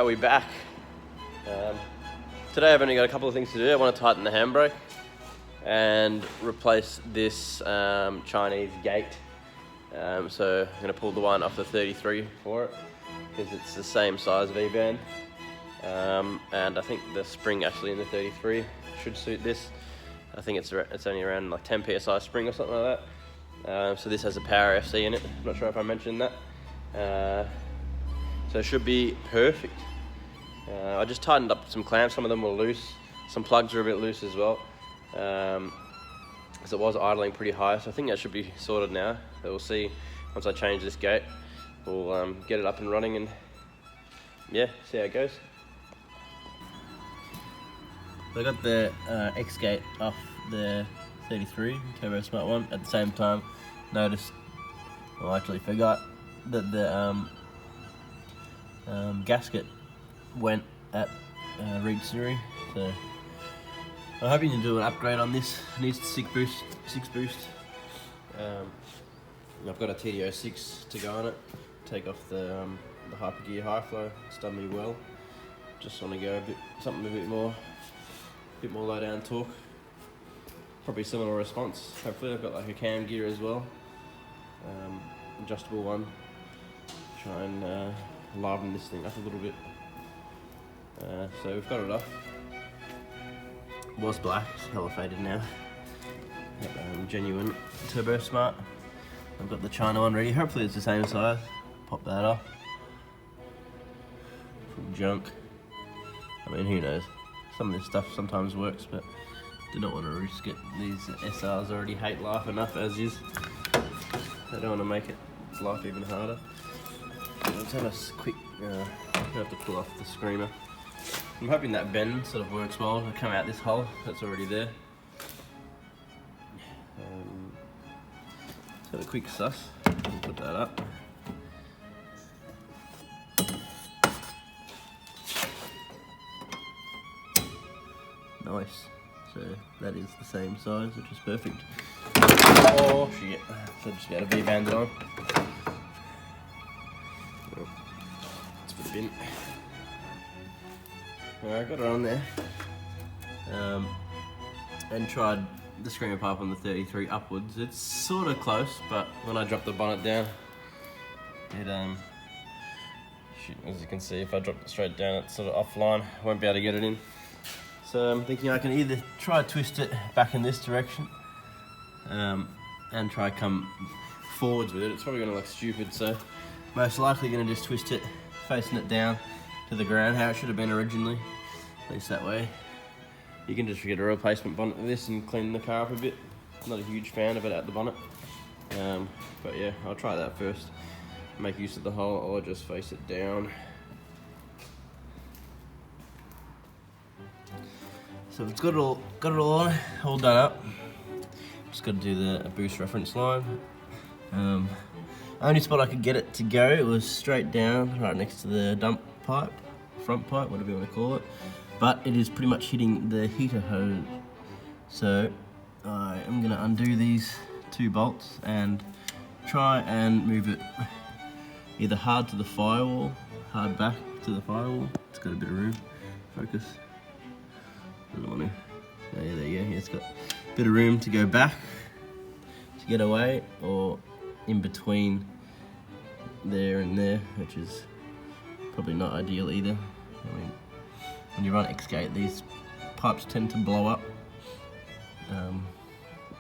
Alright, we're back. Today I've only got a couple of things to do. I want to tighten the handbrake and replace this Chinese gate. So I'm going to pull the one off the 33 for it because it's the same size V-band. And I think the spring actually in the 33 should suit this. I think it's only around like 10 psi spring or something like that. So this has a power FC in it. I'm not sure if I mentioned that. So it should be perfect. I just tightened up some clamps. Some of them were loose. Some plugs were a bit loose as well. Because it was idling pretty high. So I think that should be sorted now. So we'll see once I change this gate. We'll get it up and running and yeah, see how it goes. So I got the X gate off the 33 Turbo Smart one. At the same time, noticed, well, I actually forgot that the gasket went at Reet, so I'm hoping to do an upgrade on this. It needs the 6 boost. I've got a TD06 to go on it. Take off the Hypergear high flow. It's done me well. Just want to go something a bit more low down torque. Probably similar response. Hopefully I've got like a cam gear as well, adjustable one. Try and liven this thing up a little bit. So we've got it off. It was black, it's hella faded now. Genuine Turbo Smart. I've got the China one ready. Hopefully it's the same size. Pop that off. From junk. I mean, who knows? Some of this stuff sometimes works, but do not want to risk it. These SRs already hate life enough as is. They don't want to make its life even harder. Let's have a quick, I have to pull off the screamer. I'm hoping that bend sort of works well to come out this hole that's already there. Let's have a quick suss and put that up. Nice. So that is the same size, which is perfect. Oh shit! So just got a V-band on. Let's put the bin. Alright, got it on there. And tried the screamer pipe on the 33 upwards. It's sort of close, but when I drop the bonnet down, it shoot, as you can see, if I drop it straight down, it's sort of offline. I won't be able to get it in. So I'm thinking I can either try to twist it back in this direction, and try to come forwards with it. It's probably going to look stupid, so most likely going to just twist it, facing it down to the ground, how it should have been originally. At least that way. You can just get a replacement bonnet with this and clean the car up a bit. Not a huge fan of it at the bonnet. But yeah, I'll try that first. Make use of the hole, or just face it down. So it's got it all done up. Just got to do the boost reference line. Only spot I could get it to go, it was straight down, right next to the dump pipe, front pipe, whatever you want to call it. But it is pretty much hitting the heater hose. So I am going to undo these 2 bolts and try and move it either hard to the firewall, hard back to the firewall. It's got a bit of room. Focus. Doesn't want to. Oh, yeah, there you go. It's got a bit of room to go back to get away, or in between there and there, which is probably not ideal either. I mean, when you run X-gate, these pipes tend to blow up.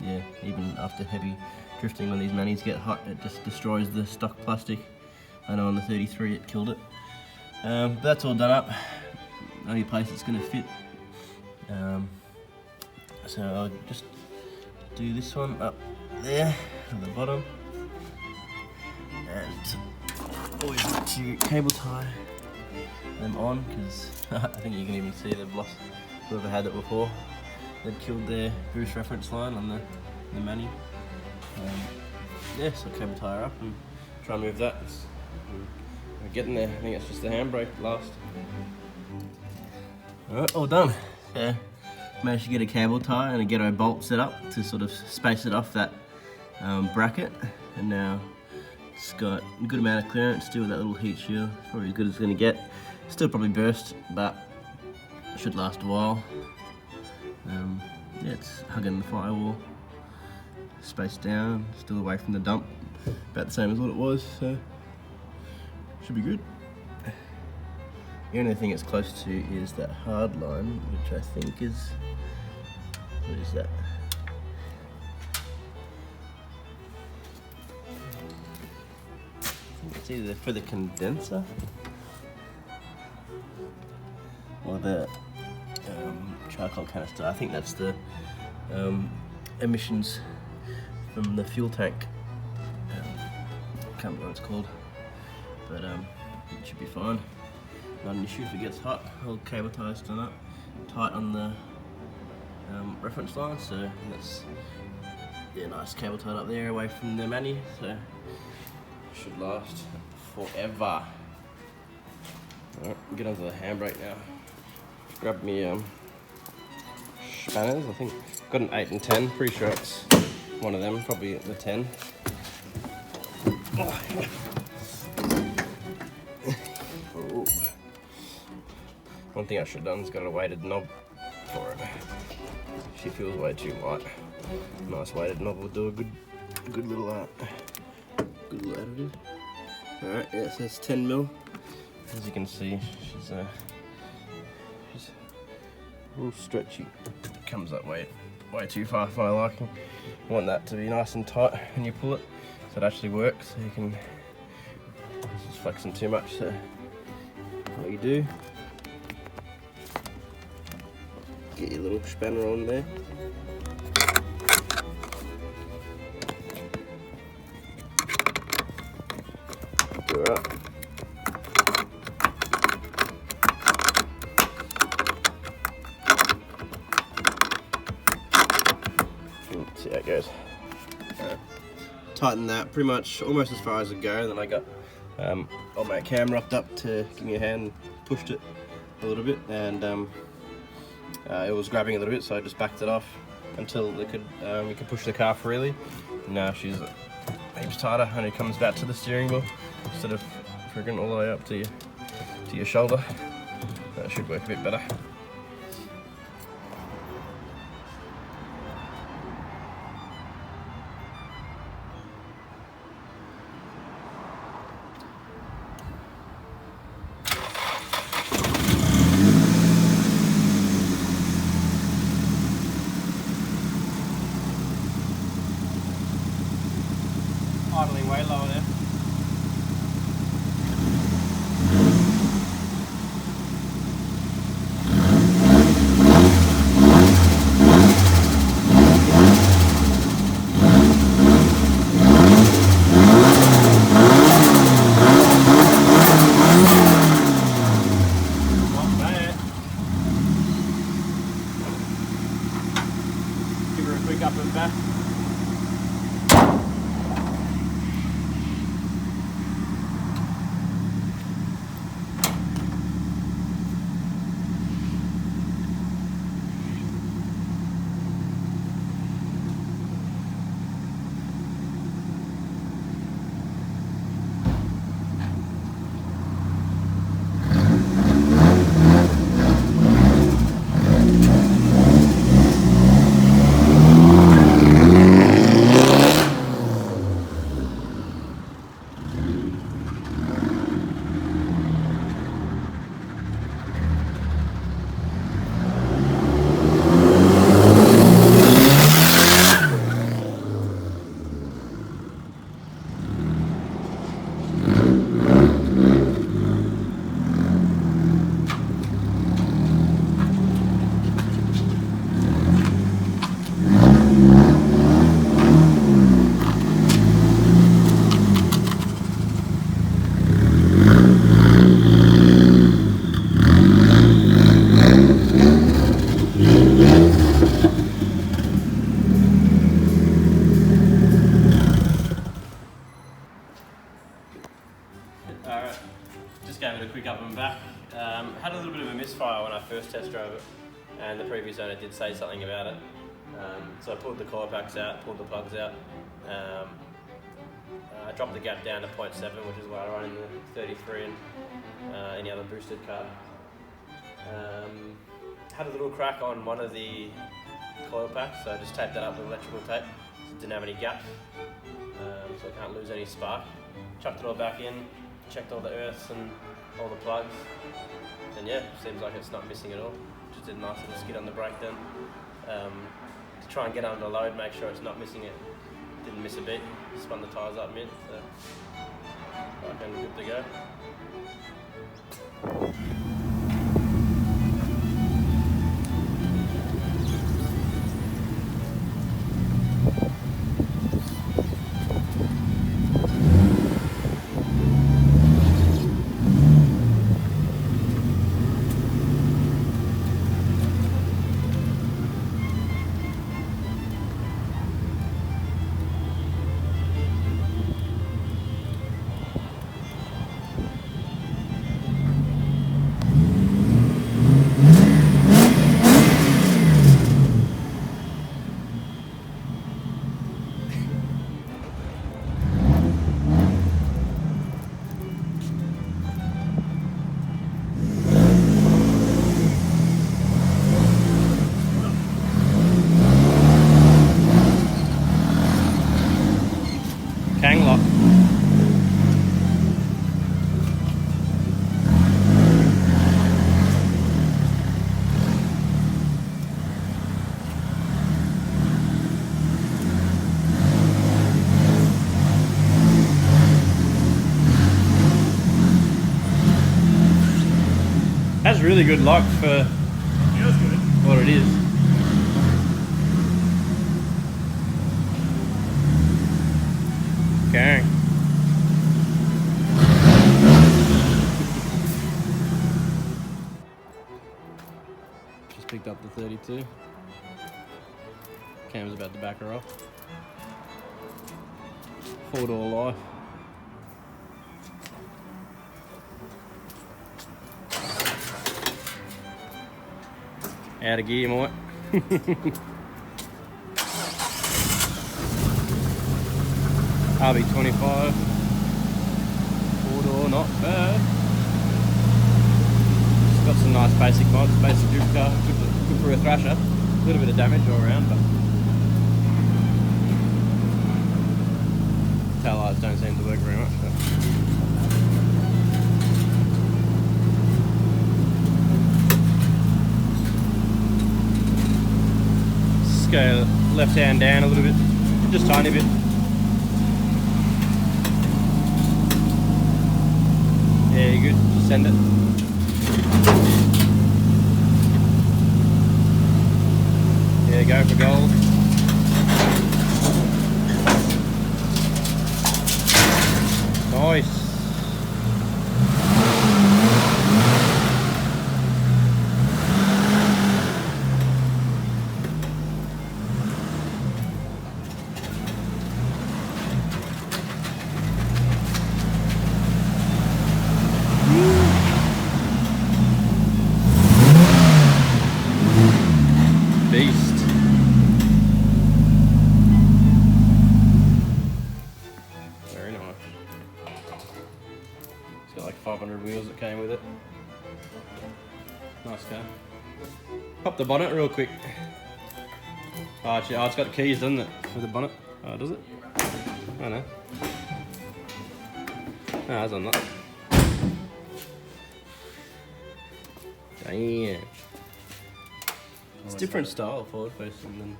Yeah, even after heavy drifting, when these manis get hot, it just destroys the stock plastic. I know on the 33 it killed it. But that's all done up. Only place it's going to fit. So I'll just do this one up there at the bottom, and always like to cable tie them on, because I think you can even see they've lost, whoever had it before, they'd killed their boost reference line on the mani. Yeah, so cable tie her up and try and move that. We're getting there. I think it's just the handbrake last. Alright, all done. Yeah, managed to get a cable tie and a ghetto bolt set up to sort of space it off that bracket, and now it's got a good amount of clearance still with that little heat shield. Probably as good as it's going to get. Still probably burst, but it should last a while. Yeah, it's hugging the firewall, spaced down, still away from the dump, about the same as what it was, so should be good. The only thing it's close to is that hard line, which I think is, what is that? I think it's either for the condenser or the charcoal canister. I think that's the emissions from the fuel tank. Can't remember what it's called, but it should be fine. Not an issue if it gets hot. All cable ties done up tight on the reference line, so that's nice cable tied up there away from the manu, so should last forever. Alright, get onto the handbrake now. Grab me spanners. I think got an 8 and 10. Pretty sure it's one of them, probably the 10. Oh. One thing I should have done is got a weighted knob for it. She feels way too light. Nice weighted knob will do a good little additive. Alright, yeah, it says 10 mil. As you can see, she's a little stretchy. Comes up way too far for my liking. I want that to be nice and tight when you pull it, so it actually works. So you can, it's just flexing too much. So what you do, get your little spanner on there. Do it up. See how it goes. Tighten that pretty much almost as far as it goes. Then I got my cam rocked up to give me a hand and pushed it a little bit, and it was grabbing a little bit, so I just backed it off until you could push the car freely. Now she's heaps tighter, and it comes back to the steering wheel instead of friggin' all the way up to your shoulder. That should work a bit better. Idling way lower there. Give her a quick up and back. Alright, just gave it a quick up and back. Had a little bit of a misfire when I first test drove it, and the previous owner did say something about it. So I pulled the coil packs out, pulled the plugs out. Dropped the gap down to 0.7, which is what I run in the 33 and any other boosted car. Had a little crack on one of the coil packs, so I just taped that up with electrical tape. So it didn't have any gaps, so I can't lose any spark. Chucked it all back in, checked all the earths and all the plugs, and yeah, seems like it's not missing at all. Just did a nice little skid on the brake then, to try and get under load, make sure it's not missing it. Didn't miss a bit, spun the tyres up mid, so I'm good to go. Has really good lock for what it is. Okay. Just picked up the 32. Cam's about to back her off. 4-door life. Out of gear, mate. RB25. 4-door, not bad. It's got some nice basic mods, basic drift car. Good for a thrasher. A little bit of damage all around, but tail lights don't seem to work very much. But go left hand down a little bit, just a tiny bit. Yeah, you're good, just send it. Yeah, go for gold. Nice. Beast. Very nice. It's got like 500 wheels that came with it. Nice car. Pop the bonnet real quick. Oh, actually, it's got keys, doesn't it? For the bonnet. Oh, does it? I know. No, it's on that. Damn. It's a different style forward facing than.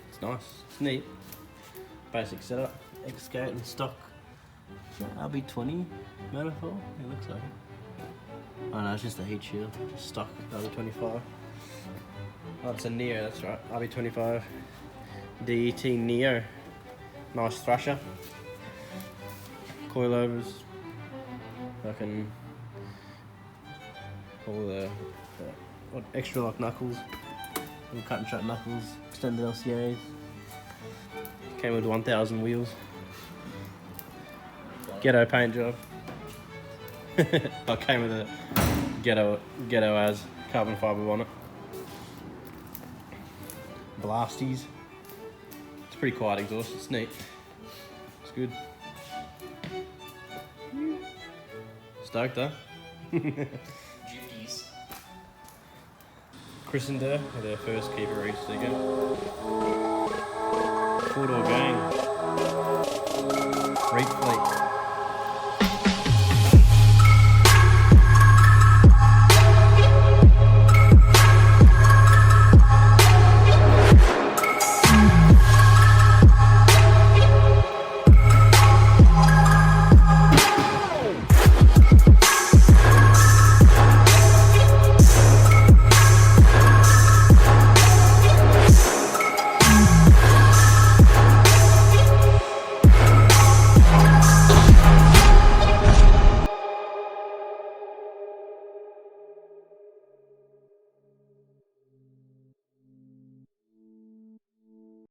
It's nice. It's neat. Basic setup. X-Gate and stock. RB20 manifold. It looks like it. Oh no, it's just a heat shield. Just stock RB25. Oh, it's a Neo. That's right. RB25. DET Neo. Nice thrasher. Coilovers. Fucking. All the extra lock knuckles, little cut and shut knuckles, extended LCAs. Came with 1000 wheels. Ghetto paint job. I came with a ghetto as carbon fibre bonnet. Blasties. It's pretty quiet exhaust. It's neat. good. Stoked, huh? Jiffies. Christened her with her first Keepin Reet sticker. 4door gang. Reet fleet.